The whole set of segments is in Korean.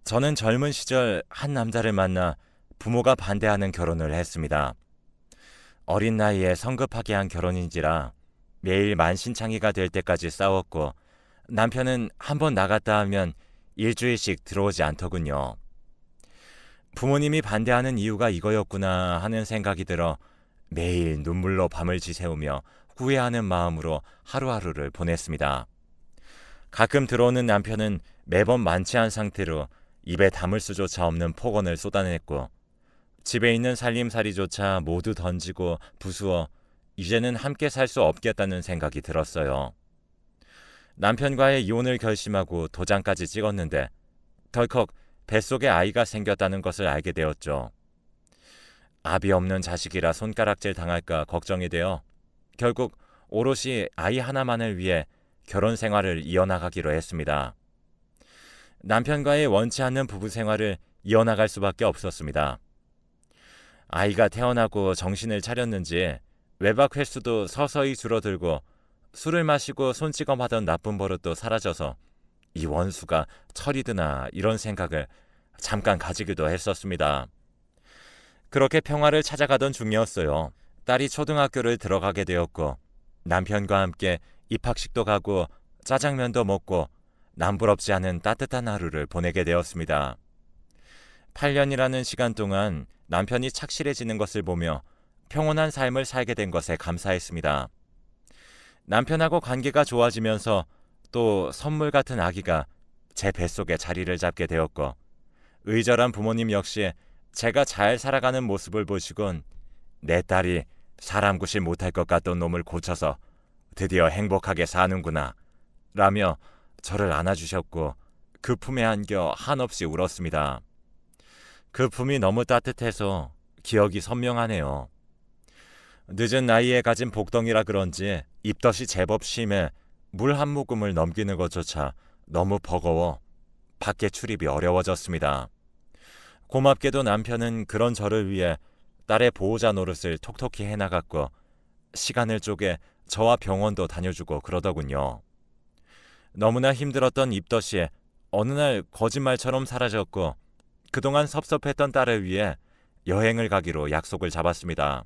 저는 젊은 시절 한 남자를 만나 부모가 반대하는 결혼을 했습니다. 어린 나이에 성급하게 한 결혼인지라 매일 만신창이가 될 때까지 싸웠고 남편은 한번 나갔다 하면 일주일씩 들어오지 않더군요. 부모님이 반대하는 이유가 이거였구나 하는 생각이 들어 매일 눈물로 밤을 지새우며 후회하는 마음으로 하루하루를 보냈습니다. 가끔 들어오는 남편은 매번 만취한 상태로 입에 담을 수조차 없는 폭언을 쏟아냈고 집에 있는 살림살이조차 모두 던지고 부수어 이제는 함께 살 수 없겠다는 생각이 들었어요. 남편과의 이혼을 결심하고 도장까지 찍었는데 덜컥 뱃속에 아이가 생겼다는 것을 알게 되었죠. 아비 없는 자식이라 손가락질 당할까 걱정이 되어 결국 오롯이 아이 하나만을 위해 결혼 생활을 이어나가기로 했습니다. 남편과의 원치 않는 부부 생활을 이어나갈 수밖에 없었습니다. 아이가 태어나고 정신을 차렸는지 외박 횟수도 서서히 줄어들고 술을 마시고 손찌검하던 나쁜 버릇도 사라져서 이 원수가 철이 드나 이런 생각을 잠깐 가지기도 했었습니다. 그렇게 평화를 찾아가던 중이었어요. 딸이 초등학교를 들어가게 되었고 남편과 함께 입학식도 가고 짜장면도 먹고 남부럽지 않은 따뜻한 하루를 보내게 되었습니다. 8년이라는 시간 동안 남편이 착실해지는 것을 보며 평온한 삶을 살게 된 것에 감사했습니다. 남편하고 관계가 좋아지면서 또 선물 같은 아기가 제 뱃속에 자리를 잡게 되었고 의절한 부모님 역시 제가 잘 살아가는 모습을 보시곤 내 딸이 사람 구실 못할 것 같던 놈을 고쳐서 드디어 행복하게 사는구나 라며 저를 안아주셨고 그 품에 안겨 한없이 울었습니다. 그 품이 너무 따뜻해서 기억이 선명하네요. 늦은 나이에 가진 복덩이라 그런지 입덧이 제법 심해 물 한 모금을 넘기는 것조차 너무 버거워 밖에 출입이 어려워졌습니다. 고맙게도 남편은 그런 저를 위해 딸의 보호자 노릇을 톡톡히 해나갔고 시간을 쪼개 저와 병원도 다녀주고 그러더군요. 너무나 힘들었던 입덧이 어느 날 거짓말처럼 사라졌고 그동안 섭섭했던 딸을 위해 여행을 가기로 약속을 잡았습니다.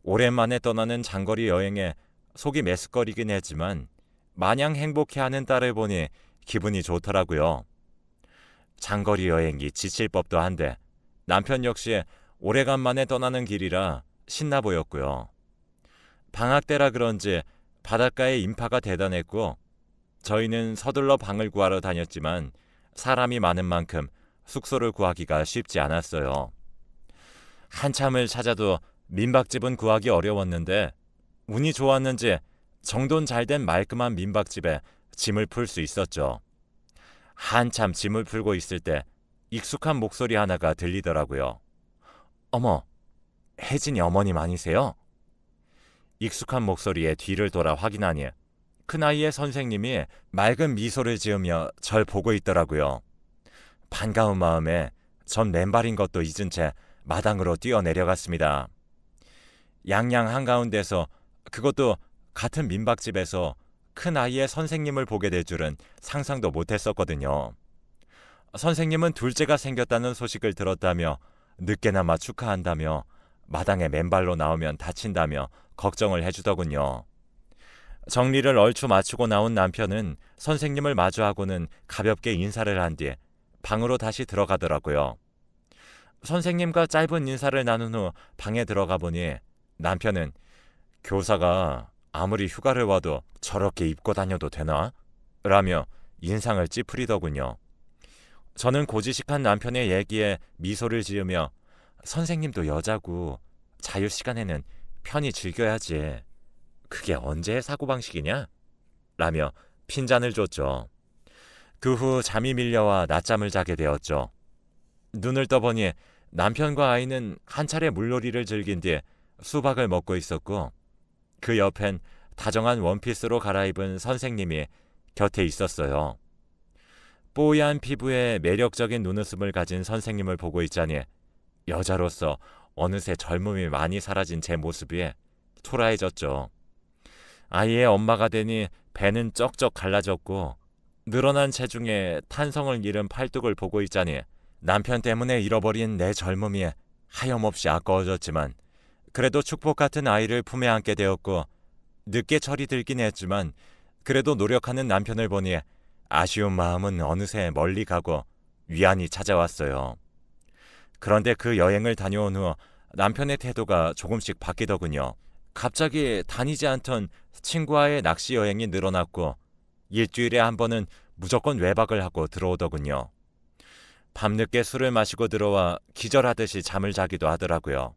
오랜만에 떠나는 장거리 여행에 속이 메스꺼리긴 했지만 마냥 행복해하는 딸을 보니 기분이 좋더라고요. 장거리 여행이 지칠 법도 한데 남편 역시 오래간만에 떠나는 길이라 신나 보였고요. 방학 때라 그런지 바닷가의 인파가 대단했고 저희는 서둘러 방을 구하러 다녔지만 사람이 많은 만큼 숙소를 구하기가 쉽지 않았어요. 한참을 찾아도 민박집은 구하기 어려웠는데 운이 좋았는지 정돈 잘된 말끔한 민박집에 짐을 풀 수 있었죠. 한참 짐을 풀고 있을 때 익숙한 목소리 하나가 들리더라고요. 어머, 혜진이 어머님 아니세요? 익숙한 목소리에 뒤를 돌아 확인하니 큰아이의 선생님이 맑은 미소를 지으며 절 보고 있더라고요. 반가운 마음에 전 맨발인 것도 잊은 채 마당으로 뛰어내려갔습니다. 양양 한가운데서 그것도 같은 민박집에서 큰아이의 선생님을 보게 될 줄은 상상도 못했었거든요. 선생님은 둘째가 생겼다는 소식을 들었다며 늦게나마 축하한다며 마당에 맨발로 나오면 다친다며 걱정을 해주더군요. 정리를 얼추 마치고 나온 남편은 선생님을 마주하고는 가볍게 인사를 한 뒤 방으로 다시 들어가더라고요. 선생님과 짧은 인사를 나눈 후 방에 들어가 보니 남편은 교사가 아무리 휴가를 와도 저렇게 입고 다녀도 되나? 라며 인상을 찌푸리더군요. 저는 고지식한 남편의 얘기에 미소를 지으며 선생님도 여자고 자유시간에는 편히 즐겨야지. 그게 언제의 사고방식이냐? 라며 핀잔을 줬죠. 그 후 잠이 밀려와 낮잠을 자게 되었죠. 눈을 떠보니 남편과 아이는 한 차례 물놀이를 즐긴 뒤 수박을 먹고 있었고 그 옆엔 다정한 원피스로 갈아입은 선생님이 곁에 있었어요. 뽀얀 피부에 매력적인 눈웃음을 가진 선생님을 보고 있자니 여자로서 어느새 젊음이 많이 사라진 제 모습이 초라해졌죠. 아이의 엄마가 되니 배는 쩍쩍 갈라졌고 늘어난 체중에 탄성을 잃은 팔뚝을 보고 있자니 남편 때문에 잃어버린 내 젊음이 하염없이 아까워졌지만 그래도 축복 같은 아이를 품에 안게 되었고 늦게 철이 들긴 했지만 그래도 노력하는 남편을 보니 아쉬운 마음은 어느새 멀리 가고 위안이 찾아왔어요. 그런데 그 여행을 다녀온 후 남편의 태도가 조금씩 바뀌더군요. 갑자기 다니지 않던 친구와의 낚시 여행이 늘어났고 일주일에 한 번은 무조건 외박을 하고 들어오더군요. 밤늦게 술을 마시고 들어와 기절하듯이 잠을 자기도 하더라고요.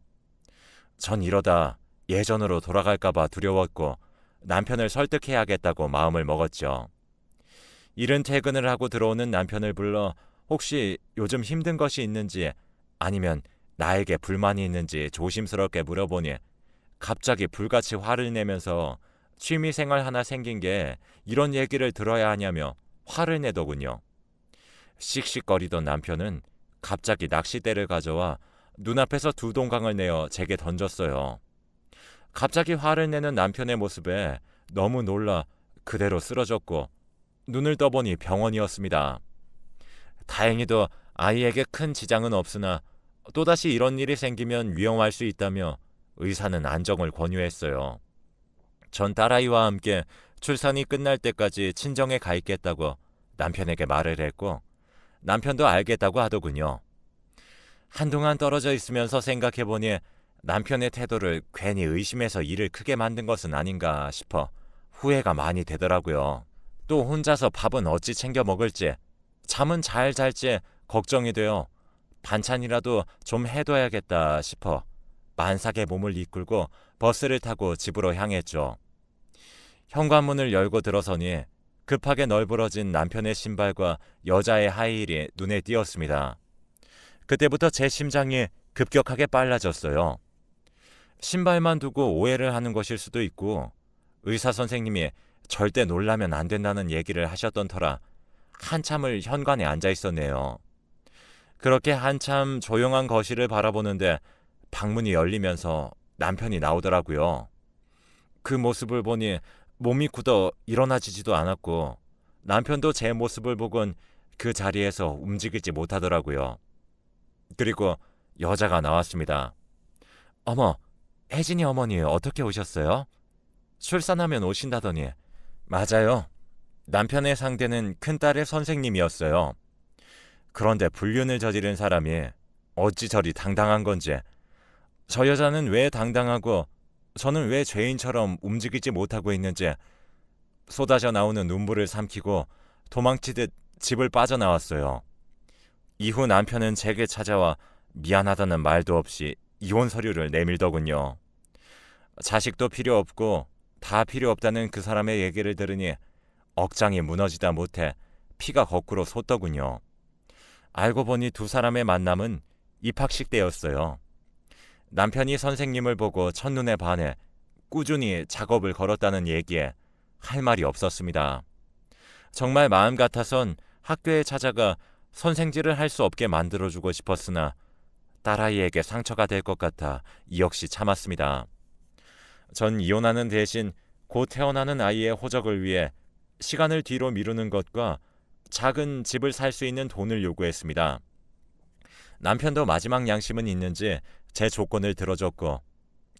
전 이러다 예전으로 돌아갈까봐 두려웠고 남편을 설득해야겠다고 마음을 먹었죠. 이른 퇴근을 하고 들어오는 남편을 불러 혹시 요즘 힘든 것이 있는지 아니면 나에게 불만이 있는지 조심스럽게 물어보니 갑자기 불같이 화를 내면서 취미생활 하나 생긴 게 이런 얘기를 들어야 하냐며 화를 내더군요. 씩씩거리던 남편은 갑자기 낚싯대를 가져와 눈앞에서 두 동강을 내어 제게 던졌어요. 갑자기 화를 내는 남편의 모습에 너무 놀라 그대로 쓰러졌고 눈을 떠보니 병원이었습니다. 다행히도 아이에게 큰 지장은 없으나 또다시 이런 일이 생기면 위험할 수 있다며 의사는 안정을 권유했어요. 전 딸아이와 함께 출산이 끝날 때까지 친정에 가 있겠다고 남편에게 말을 했고 남편도 알겠다고 하더군요. 한동안 떨어져 있으면서 생각해보니 남편의 태도를 괜히 의심해서 일을 크게 만든 것은 아닌가 싶어 후회가 많이 되더라고요. 또 혼자서 밥은 어찌 챙겨 먹을지, 잠은 잘 잘지 걱정이 되어 반찬이라도 좀 해둬야겠다 싶어 만삭의 몸을 이끌고 버스를 타고 집으로 향했죠. 현관문을 열고 들어서니 급하게 널브러진 남편의 신발과 여자의 하이힐이 눈에 띄었습니다. 그때부터 제 심장이 급격하게 빨라졌어요. 신발만 두고 오해를 하는 것일 수도 있고 의사 선생님이 절대 놀라면 안 된다는 얘기를 하셨던 터라 한참을 현관에 앉아 있었네요. 그렇게 한참 조용한 거실을 바라보는데 방문이 열리면서 남편이 나오더라고요. 그 모습을 보니 몸이 굳어 일어나지지도 않았고 남편도 제 모습을 보곤 그 자리에서 움직이지 못하더라고요. 그리고 여자가 나왔습니다. 어머, 혜진이 어머니 어떻게 오셨어요? 출산하면 오신다더니. 맞아요. 남편의 상대는 큰딸의 선생님이었어요. 그런데 불륜을 저지른 사람이 어찌 저리 당당한 건지, 저 여자는 왜 당당하고 저는 왜 죄인처럼 움직이지 못하고 있는지 쏟아져 나오는 눈물을 삼키고 도망치듯 집을 빠져나왔어요. 이후 남편은 제게 찾아와 미안하다는 말도 없이 이혼 서류를 내밀더군요. 자식도 필요 없고 다 필요 없다는 그 사람의 얘기를 들으니 억장이 무너지다 못해 피가 거꾸로 솟더군요. 알고 보니 두 사람의 만남은 입학식 때였어요. 남편이 선생님을 보고 첫눈에 반해 꾸준히 작업을 걸었다는 얘기에 할 말이 없었습니다. 정말 마음 같아선 학교에 찾아가 선생질을 할 수 없게 만들어주고 싶었으나 딸아이에게 상처가 될 것 같아 이 역시 참았습니다. 전 이혼하는 대신 곧 태어나는 아이의 호적을 위해 시간을 뒤로 미루는 것과 작은 집을 살 수 있는 돈을 요구했습니다. 남편도 마지막 양심은 있는지 제 조건을 들어줬고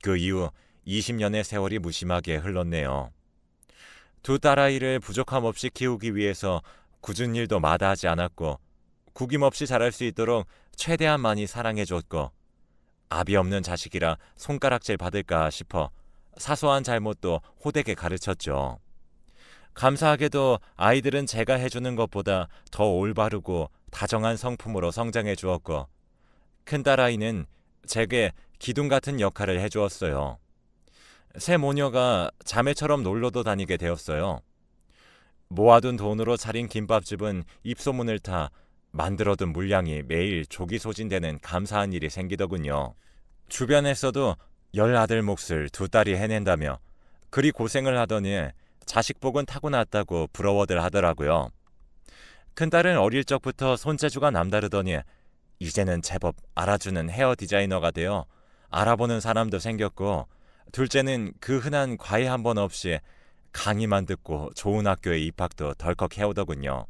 그 이후 20년의 세월이 무심하게 흘렀네요. 두 딸아이를 부족함 없이 키우기 위해서 굳은 일도 마다하지 않았고 구김없이 자랄 수 있도록 최대한 많이 사랑해줬고 아비 없는 자식이라 손가락질 받을까 싶어 사소한 잘못도 호되게 가르쳤죠. 감사하게도 아이들은 제가 해주는 것보다 더 올바르고 다정한 성품으로 성장해 주었고 큰딸아이는 제게 기둥 같은 역할을 해주었어요. 새 모녀가 자매처럼 놀러도 다니게 되었어요. 모아둔 돈으로 차린 김밥집은 입소문을 타 만들어둔 물량이 매일 조기 소진되는 감사한 일이 생기더군요. 주변에서도 10아들 몫을 두 딸이 해낸다며 그리 고생을 하더니 자식복은 타고났다고 부러워들 하더라고요. 큰딸은 어릴 적부터 손재주가 남다르더니 이제는 제법 알아주는 헤어 디자이너가 되어 알아보는 사람도 생겼고 둘째는 그 흔한 과외 한 번 없이 강의만 듣고 좋은 학교에 입학도 덜컥 해오더군요.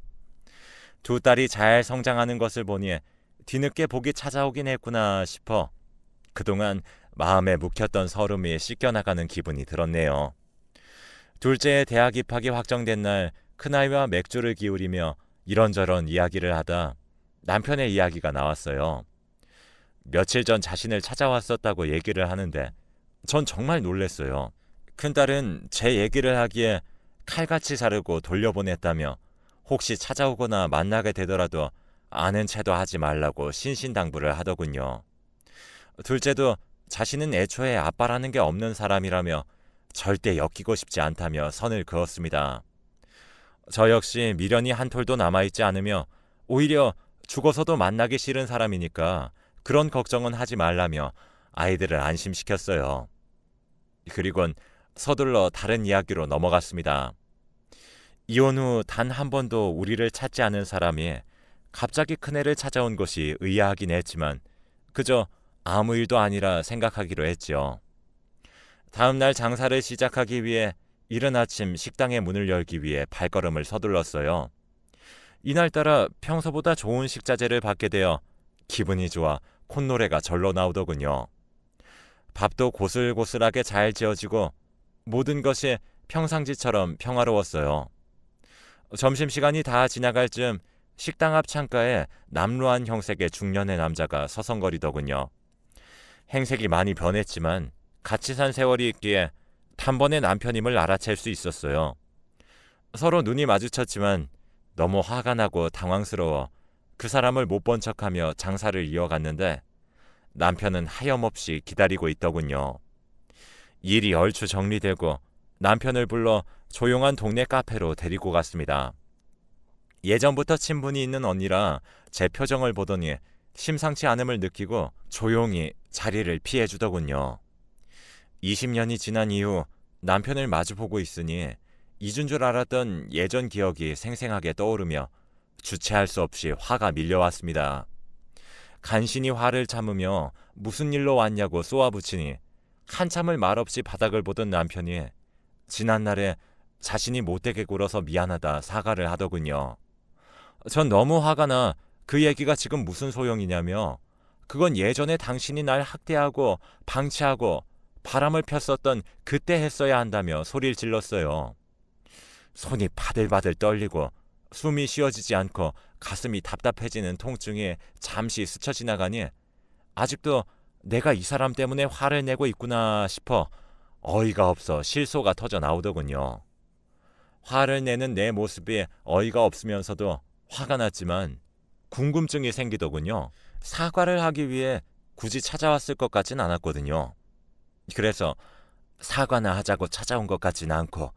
두 딸이 잘 성장하는 것을 보니 뒤늦게 복이 찾아오긴 했구나 싶어 그동안 마음에 묵혔던 서름이 씻겨나가는 기분이 들었네요. 둘째의 대학 입학이 확정된 날 큰아이와 맥주를 기울이며 이런저런 이야기를 하다 남편의 이야기가 나왔어요. 며칠 전 자신을 찾아왔었다고 얘기를 하는데 전 정말 놀랐어요. 큰딸은 제 얘기를 하기에 칼같이 자르고 돌려보냈다며 혹시 찾아오거나 만나게 되더라도 아는 체도 하지 말라고 신신당부를 하더군요. 둘째도 자신은 애초에 아빠라는 게 없는 사람이라며 절대 엮이고 싶지 않다며 선을 그었습니다. 저 역시 미련이 한 톨도 남아있지 않으며 오히려 죽어서도 만나기 싫은 사람이니까 그런 걱정은 하지 말라며 아이들을 안심시켰어요. 그리곤 서둘러 다른 이야기로 넘어갔습니다. 이혼 후 단 한 번도 우리를 찾지 않은 사람이 갑자기 큰애를 찾아온 것이 의아하긴 했지만 그저 아무 일도 아니라 생각하기로 했지요. 다음 날 장사를 시작하기 위해 이른 아침 식당의 문을 열기 위해 발걸음을 서둘렀어요. 이날따라 평소보다 좋은 식자재를 받게 되어 기분이 좋아 콧노래가 절로 나오더군요. 밥도 고슬고슬하게 잘 지어지고 모든 것이 평상시처럼 평화로웠어요. 점심시간이 다 지나갈 즈음 식당 앞 창가에 남루한 형색의 중년의 남자가 서성거리더군요. 행색이 많이 변했지만 같이 산 세월이 있기에 단번에 남편임을 알아챌 수 있었어요. 서로 눈이 마주쳤지만 너무 화가 나고 당황스러워 그 사람을 못 본 척하며 장사를 이어갔는데 남편은 하염없이 기다리고 있더군요. 일이 얼추 정리되고 남편을 불러 조용한 동네 카페로 데리고 갔습니다. 예전부터 친분이 있는 언니라 제 표정을 보더니 심상치 않음을 느끼고 조용히 자리를 피해주더군요. 20년이 지난 이후 남편을 마주보고 있으니 잊은 줄 알았던 예전 기억이 생생하게 떠오르며 주체할 수 없이 화가 밀려왔습니다. 간신히 화를 참으며 무슨 일로 왔냐고 쏘아붙이니 한참을 말없이 바닥을 보던 남편이 지난날에 자신이 못되게 굴어서 미안하다 사과를 하더군요. 전 너무 화가 나 그 얘기가 지금 무슨 소용이냐며 그건 예전에 당신이 날 학대하고 방치하고 바람을 폈었던 그때 했어야 한다며 소리를 질렀어요. 손이 바들바들 떨리고 숨이 쉬어지지 않고 가슴이 답답해지는 통증이 잠시 스쳐 지나가니 아직도 내가 이 사람 때문에 화를 내고 있구나 싶어 어이가 없어 실소가 터져 나오더군요. 화를 내는 내 모습이 어이가 없으면서도 화가 났지만 궁금증이 생기더군요. 사과를 하기 위해 굳이 찾아왔을 것 같진 않았거든요. 그래서 사과나 하자고 찾아온 것 같진 않고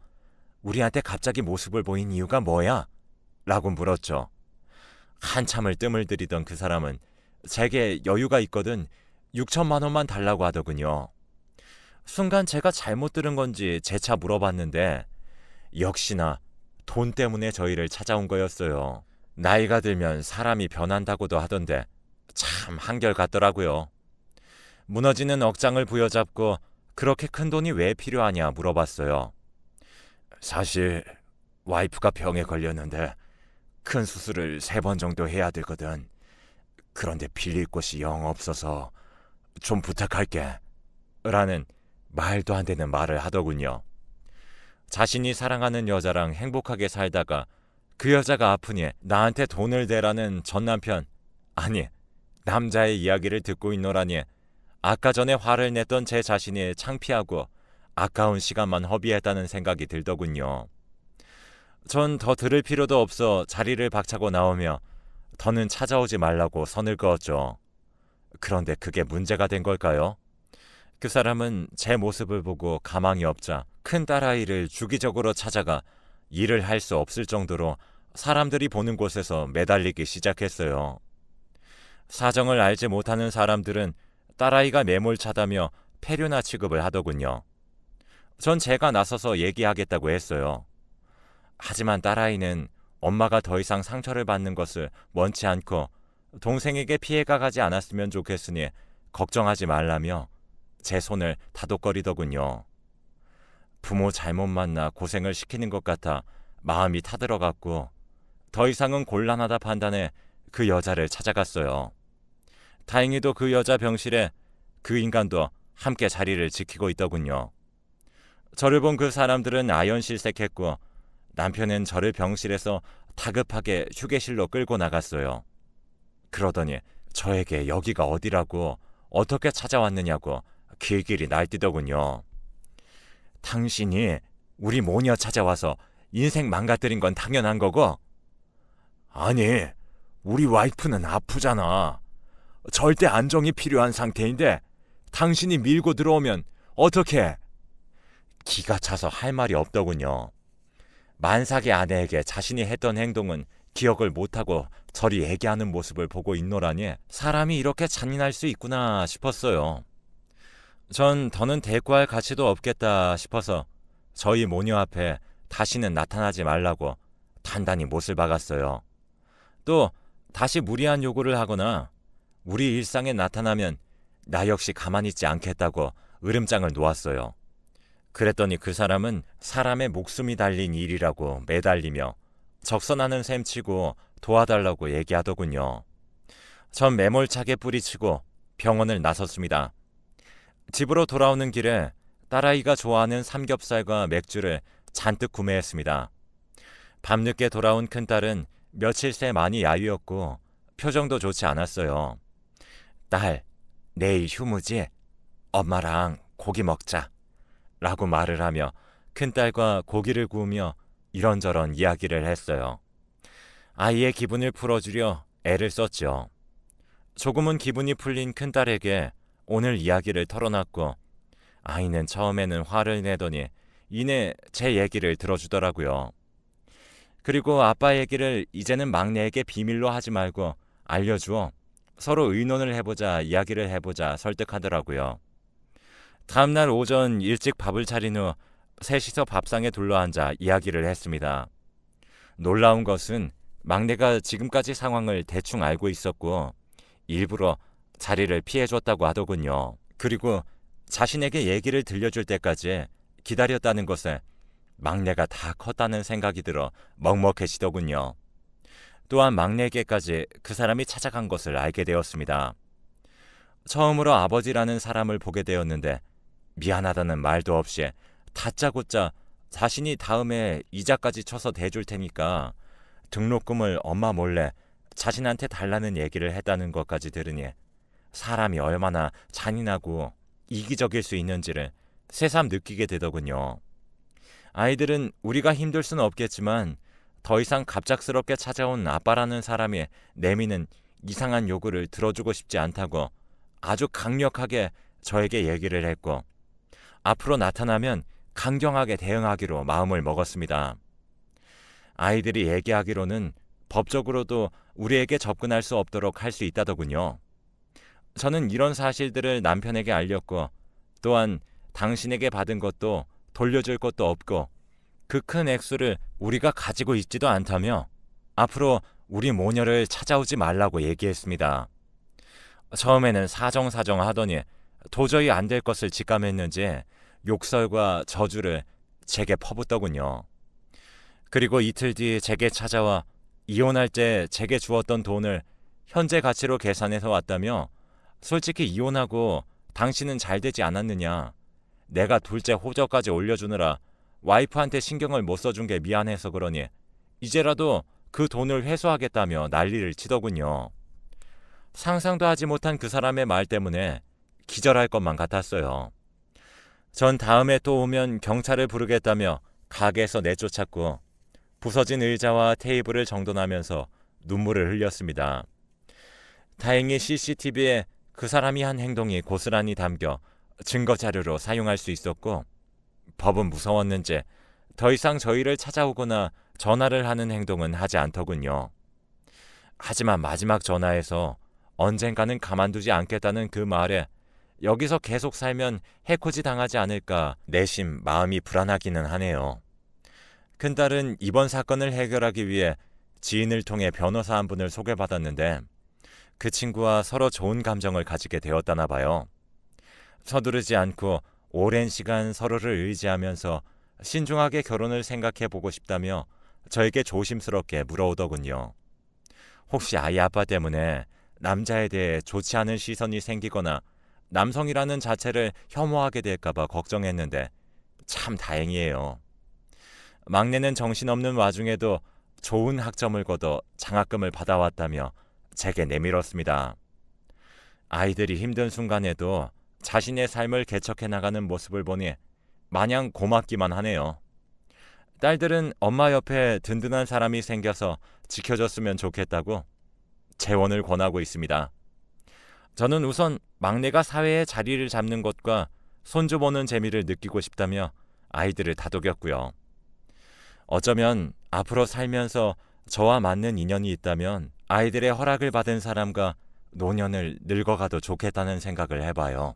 우리한테 갑자기 모습을 보인 이유가 뭐야? 라고 물었죠. 한참을 뜸을 들이던 그 사람은 제게 여유가 있거든 6천만 원만 달라고 하더군요. 순간 제가 잘못 들은 건지 재차 물어봤는데 역시나 돈 때문에 저희를 찾아온 거였어요. 나이가 들면 사람이 변한다고도 하던데 참 한결같더라고요. 무너지는 억장을 부여잡고 그렇게 큰 돈이 왜 필요하냐 물어봤어요. 사실 와이프가 병에 걸렸는데 큰 수술을 3번 정도 해야 되거든. 그런데 빌릴 곳이 영 없어서 좀 부탁할게. 라는 말도 안 되는 말을 하더군요. 자신이 사랑하는 여자랑 행복하게 살다가 그 여자가 아프니 나한테 돈을 대라는 전 남편, 아니 남자의 이야기를 듣고 있노라니 아까 전에 화를 냈던 제 자신이 창피하고 아까운 시간만 허비했다는 생각이 들더군요. 전 더 들을 필요도 없어 자리를 박차고 나오며 더는 찾아오지 말라고 선을 그었죠. 그런데 그게 문제가 된 걸까요? 그 사람은 제 모습을 보고 가망이 없자 큰 딸아이를 주기적으로 찾아가 일을 할 수 없을 정도로 사람들이 보는 곳에서 매달리기 시작했어요. 사정을 알지 못하는 사람들은 딸아이가 매몰차다며 폐륜화 취급을 하더군요. 전 제가 나서서 얘기하겠다고 했어요. 하지만 딸아이는 엄마가 더 이상 상처를 받는 것을 원치 않고 동생에게 피해가 가지 않았으면 좋겠으니 걱정하지 말라며 제 손을 다독거리더군요. 부모 잘못 만나 고생을 시키는 것 같아 마음이 타들어갔고 더 이상은 곤란하다 판단해 그 여자를 찾아갔어요. 다행히도 그 여자 병실에 그 인간도 함께 자리를 지키고 있더군요. 저를 본 그 사람들은 아연실색했고 남편은 저를 병실에서 다급하게 휴게실로 끌고 나갔어요. 그러더니 저에게 여기가 어디라고 어떻게 찾아왔느냐고 길길이 날뛰더군요. 당신이 우리 모녀 찾아와서 인생 망가뜨린 건 당연한 거고? 아니, 우리 와이프는 아프잖아. 절대 안정이 필요한 상태인데 당신이 밀고 들어오면 어떡해? 기가 차서 할 말이 없더군요. 만삭의 아내에게 자신이 했던 행동은 기억을 못하고 저리 애기하는 모습을 보고 있노라니 사람이 이렇게 잔인할 수 있구나 싶었어요. 전 더는 대꾸할 가치도 없겠다 싶어서 저희 모녀 앞에 다시는 나타나지 말라고 단단히 못을 박았어요. 또 다시 무리한 요구를 하거나 우리 일상에 나타나면 나 역시 가만히 있지 않겠다고 으름장을 놓았어요. 그랬더니 그 사람은 사람의 목숨이 달린 일이라고 매달리며 적선하는 셈치고 도와달라고 얘기하더군요. 전 매몰차게 뿌리치고 병원을 나섰습니다. 집으로 돌아오는 길에 딸아이가 좋아하는 삼겹살과 맥주를 잔뜩 구매했습니다. 밤늦게 돌아온 큰딸은 며칠 새 많이 야유었고 표정도 좋지 않았어요. 딸, 내일 휴무지? 엄마랑 고기 먹자. 라고 말을 하며 큰딸과 고기를 구우며 이런저런 이야기를 했어요. 아이의 기분을 풀어주려 애를 썼죠. 조금은 기분이 풀린 큰딸에게 오늘 이야기를 털어놨고 아이는 처음에는 화를 내더니 이내 제 얘기를 들어주더라고요. 그리고 아빠 얘기를 이제는 막내에게 비밀로 하지 말고 알려주어 서로 의논을 해보자, 이야기를 해보자 설득하더라고요. 다음날 오전 일찍 밥을 차린 후 셋이서 밥상에 둘러앉아 이야기를 했습니다. 놀라운 것은 막내가 지금까지 상황을 대충 알고 있었고 일부러 자리를 피해줬다고 하더군요. 그리고 자신에게 얘기를 들려줄 때까지 기다렸다는 것에 막내가 다 컸다는 생각이 들어 먹먹해지더군요. 또한 막내에게까지 그 사람이 찾아간 것을 알게 되었습니다. 처음으로 아버지라는 사람을 보게 되었는데 미안하다는 말도 없이 다짜고짜 자신이 다음에 이자까지 쳐서 대줄 테니까 등록금을 엄마 몰래 자신한테 달라는 얘기를 했다는 것까지 들으니 사람이 얼마나 잔인하고 이기적일 수 있는지를 새삼 느끼게 되더군요. 아이들은 우리가 힘들 수는 없겠지만 더 이상 갑작스럽게 찾아온 아빠라는 사람이 내미는 이상한 요구를 들어주고 싶지 않다고 아주 강력하게 저에게 얘기를 했고 앞으로 나타나면 강경하게 대응하기로 마음을 먹었습니다. 아이들이 얘기하기로는 법적으로도 우리에게 접근할 수 없도록 할 수 있다더군요. 저는 이런 사실들을 남편에게 알렸고 또한 당신에게 받은 것도 돌려줄 것도 없고 그 큰 액수를 우리가 가지고 있지도 않다며 앞으로 우리 모녀를 찾아오지 말라고 얘기했습니다. 처음에는 사정사정 하더니 도저히 안 될 것을 직감했는지 욕설과 저주를 제게 퍼붓더군요. 그리고 이틀 뒤 제게 찾아와 이혼할 때 제게 주었던 돈을 현재 가치로 계산해서 왔다며 솔직히 이혼하고 당신은 잘 되지 않았느냐. 내가 둘째 호적까지 올려주느라 와이프한테 신경을 못 써준 게 미안해서 그러니 이제라도 그 돈을 회수하겠다며 난리를 치더군요. 상상도 하지 못한 그 사람의 말 때문에 기절할 것만 같았어요. 전 다음에 또 오면 경찰을 부르겠다며 가게에서 내쫓았고 부서진 의자와 테이블을 정돈하면서 눈물을 흘렸습니다. 다행히 CCTV에 그 사람이 한 행동이 고스란히 담겨 증거 자료로 사용할 수 있었고 법은 무서웠는지 더 이상 저희를 찾아오거나 전화를 하는 행동은 하지 않더군요. 하지만 마지막 전화에서 언젠가는 가만두지 않겠다는 그 말에 여기서 계속 살면 해코지 당하지 않을까 내심 마음이 불안하기는 하네요. 큰딸은 이번 사건을 해결하기 위해 지인을 통해 변호사 한 분을 소개받았는데 그 친구와 서로 좋은 감정을 가지게 되었다나 봐요. 서두르지 않고 오랜 시간 서로를 의지하면서 신중하게 결혼을 생각해 보고 싶다며 저에게 조심스럽게 물어오더군요. 혹시 아이 아빠 때문에 남자에 대해 좋지 않은 시선이 생기거나 남성이라는 자체를 혐오하게 될까봐 걱정했는데 참 다행이에요. 막내는 정신없는 와중에도 좋은 학점을 거둬 장학금을 받아왔다며 제게 내밀었습니다. 아이들이 힘든 순간에도 자신의 삶을 개척해 나가는 모습을 보니 마냥 고맙기만 하네요. 딸들은 엄마 옆에 든든한 사람이 생겨서 지켜줬으면 좋겠다고 재원을 권하고 있습니다. 저는 우선 막내가 사회에 자리를 잡는 것과 손주 보는 재미를 느끼고 싶다며 아이들을 다독였고요. 어쩌면 앞으로 살면서 저와 맞는 인연이 있다면 아이들의 허락을 받은 사람과 노년을 늙어가도 좋겠다는 생각을 해봐요.